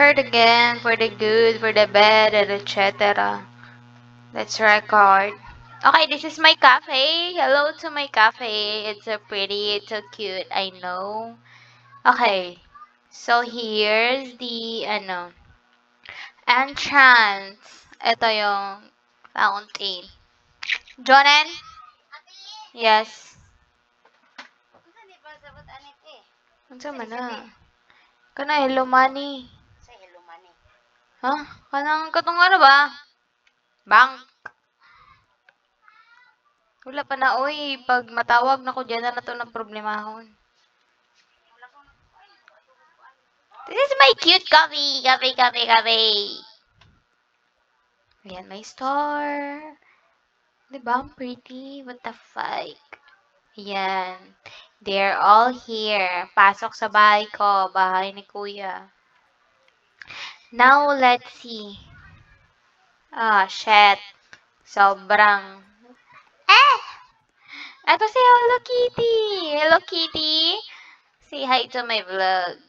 record again for the good, for the bad, and etc. Let's record. Okay, this is my cafe. Hello to my cafe. It's so pretty, it's so cute, I know. Okay, so here's the, entrance. Ito yung fountain. Jonen? Yes. Unsa man na? Kana hello money. Ha? Katong ano ba? Bank. Wala pa na, oy. Pag matawag na ko dyan na to ng problemahon. This is my cute coffee. Coffee. Ayan, my store. Diba? Ang pretty. What the fuck? Ayan. They're all here. Pasok sa bahay ko. Bahay ni kuya. Now, let's see. Ah, shit. Sobrang... Eh! Ito si Hello Kitty. Hello Kitty. Say hi to my vlog.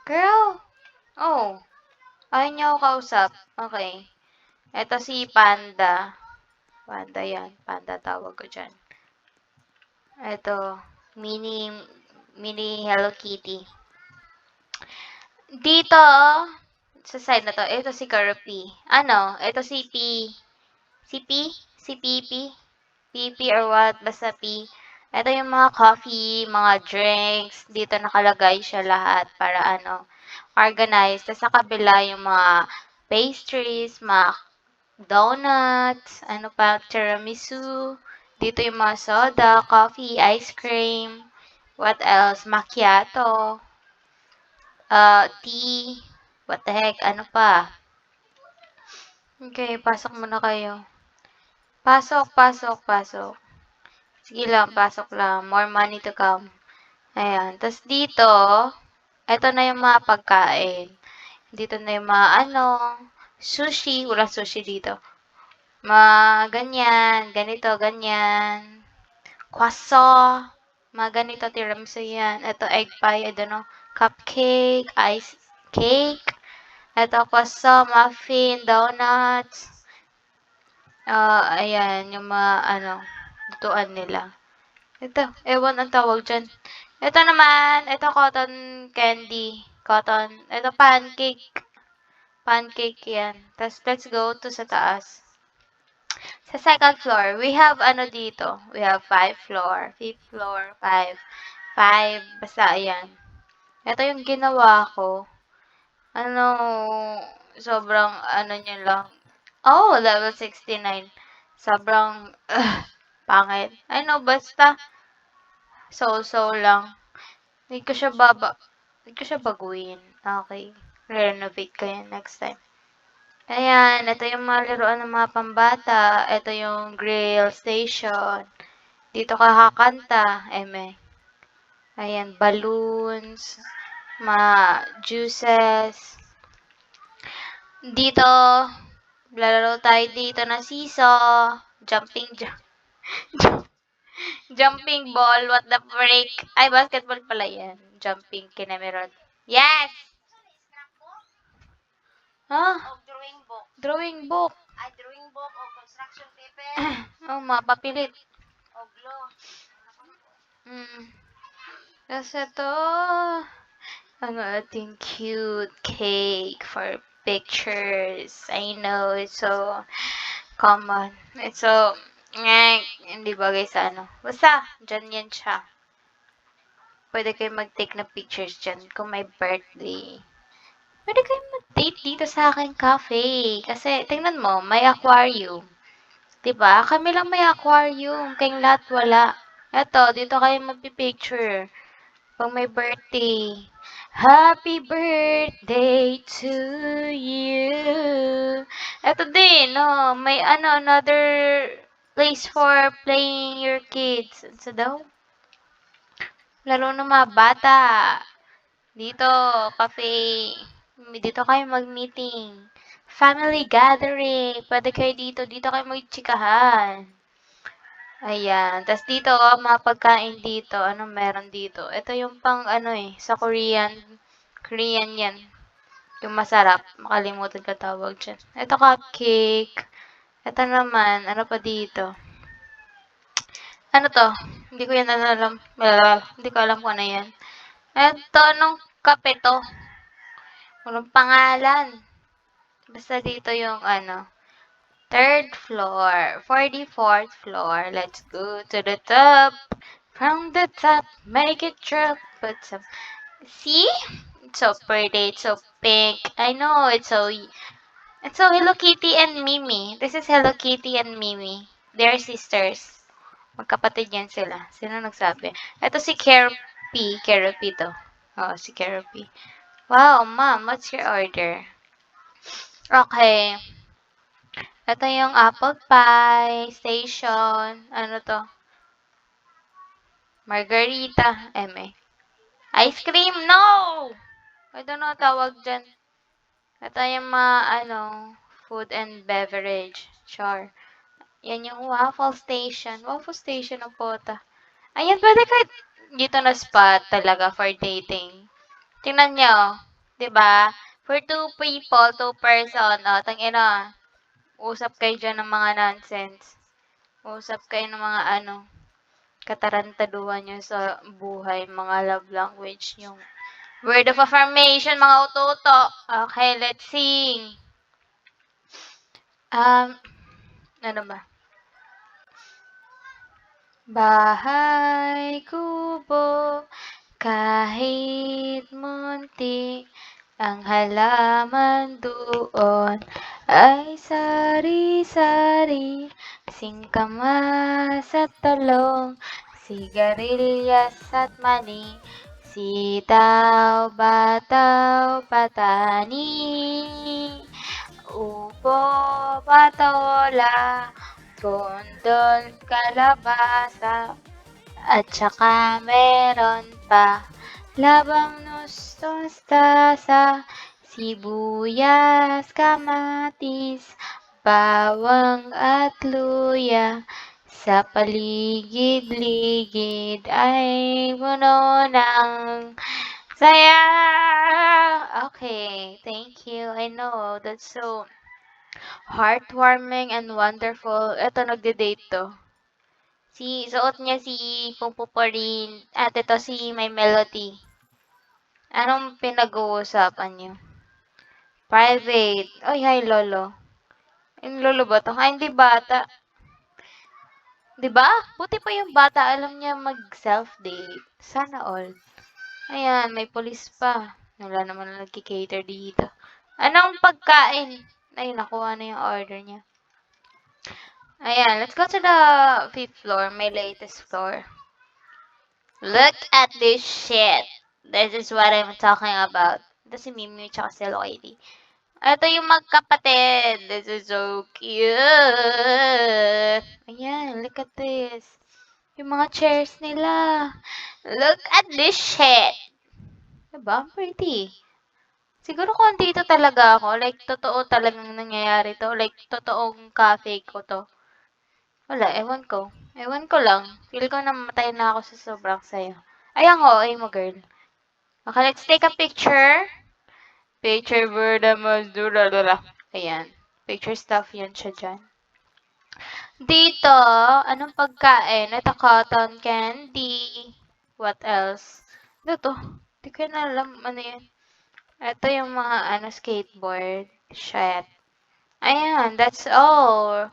Girl. Oh. Ayaw niyo ako kausap. Okay. Ito si Panda. Panda yan. Panda tawag ko dyan. Ito. Mini Hello Kitty. Dito, sa side na to, ito si Kirby. Ano? Ito si P. Si P? Si PP? PP or what? Basta P. Ito yung mga coffee, mga drinks. Dito nakalagay siya lahat para organized. Tapos sa kabila yung mga pastries, mga donuts, ano pa, tiramisu. Dito yung mga soda, coffee, ice cream. What else? Macchiato. Tea. What the heck? Ano pa? Okay, pasok muna kayo. Pasok. Sige lang, pasok lang. More money to come. Ayan. Tapos dito, ito na yung mga pagkain. Dito na yung mga sushi. Wala sushi dito. Mga ganyan, ganyan. Kwaso. Mga ganito, tiramisu yan. Ito, egg pie, I don't know. Cupcake, ice cake. Ito, kwaso, muffin, donuts. Ayan, yung mga, lutuan nila. Ito, ewan ang tawag dyan. Ito naman, ito cotton candy. Ito pancake. Pancake yan. Tapos, let's go to sa taas. Sa second floor, we have dito. We have 5 floor. 5th floor, 5. 5. Basta, ayan. Ito yung ginawa ko. Sobrang, niya lang. Oh, level 69. Sobrang, pangit. Basta, so lang. Hindi ko siya baguhin. Okay. Renovate ko yan next time. Ayan, ito yung mga laruan ng mga pambata. Ito yung grill station. Dito ka kakanta, eme. Ayan, balloons, mga juices. Dito, lalaro tayo dito ng seesaw. Jumping ball, what the freak? Ay, basketball pala yan. Jumping kinameron. Yes! Huh? Drawing book. Drawing book o construction paper. Oh, mapapilit. O glue. Tapos ito, ang ating cute cake for pictures. I know, it's so common. It's so, hindi bagay sa Basta, dyan yan siya. Pwede kayo mag-take na pictures dyan kung may birthday. Pwede kayo mag-date dito sa aking cafe. Kasi, tingnan mo, may aquarium. Diba? Kami lang may aquarium. Kayong lahat wala. Eto, dito kayo magpipicture. Pag may birthday. Happy birthday to you. Eto din, may another place for playing your kids. Ano daw? Laro ng mga bata. Dito, cafe. Dito kayo mag-meeting. Family gathering. Pwede kayo dito. Dito kayo mag-chikahan. Ayan. Tapos dito, mga pagkain dito. Anong meron dito? Ito yung pang sa Korean. Korean yan. Yung masarap. Makalimutan ka tawag dyan. Ito cupcake. Ito naman, ano pa dito? Ano to? Hindi ko yan alam. Hindi ko alam kung ano yan. Ito, anong kape to? Walang pangalan. Basta dito yung ano. Third floor. For the fourth floor. Let's go to the top. From the top, make it drop. Put some. See? It's so pretty. It's so pink. I know. It's so Hello Kitty and Mimi. This is Hello Kitty and Mimi. They're sisters. Magkapatid yan sila. Sino nagsabi? Ito si Keropy. Keropy to. Oh, si Keropy. Wow, ma'am. What's your order? Okay. Ito yung apple pie station. Ano to? Margarita. Ice cream? No! I don't know tawag dyan. Ito yung mga, food and beverage. Sure. Yan yung waffle station. Waffle station ng pota. Ayan, pwede kahit dito na spot talaga for dating. Tingnan nyo. 'Di ba? For two people, two person. O, tangina. Usap kayo dyan ng mga nonsense. Usap kayo ng mga katarantaduhan nyo sa buhay, mga love language, yung word of affirmation, mga ututo. Okay, let's sing. Ano ba? Bahay kubo, kahit munti, ang halaman doon ay sari-sari, singkamas at talong, sigarilyas at mani, sitaw, bataw, patani, upo, patola, kondol, kalabasa, at saka meron pa labang mustasa, sibuyas, kamatis, bawang at luya. Sa paligid-ligid ay puno ng saya. Okay, thank you. I know, that's so heartwarming and wonderful. Ito, nagde-date to. Suot niya si Pumpuparin at ito si May Melody. Anong pinag-uusapan niyo? Private. Ay, hi, Lolo. Yung Lolo ba to? Ay, hindi bata. 'Di ba? Buti pa yung bata, alam niya mag-self-date. Sana all. Ayan, may police pa. Wala naman na nagki-cater dito. Anong pagkain? Ay, nakuha na yung order niya. Ayan, let's go to the fifth floor, my latest floor. Look at this shit. This is what I'm talking about. Ito si Mimi tsaka si Hello Kitty. Ito yung magkapatid. This is so cute. Ayan, look at this. Yung mga chairs nila. Look at this shit. Diba? Pretty. Siguro kung dito talaga ako, like, totoo talagang nangyayari to. Like, totoong cafe ko to. Wala, ewan ko. Ewan ko lang. Feel ko namatay na ako sa sobrang sayo. Ayan ko, ay mo girl. Okay, let's take a picture. Picture for the most duralala. Ayan. Picture stuff yan siya dyan. Dito, anong pagkain? Ito, cotton candy. What else? Ito. Hindi ko na alam ano yan. Ito yung mga skateboard. Shit. Ayan, that's all.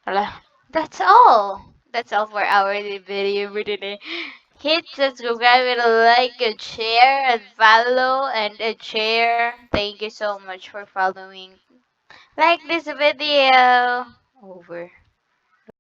Wala. That's all. That's all for our video for today. Hit subscribe with a like, a share, and follow, and a share. Thank you so much for following. Like this video. Over.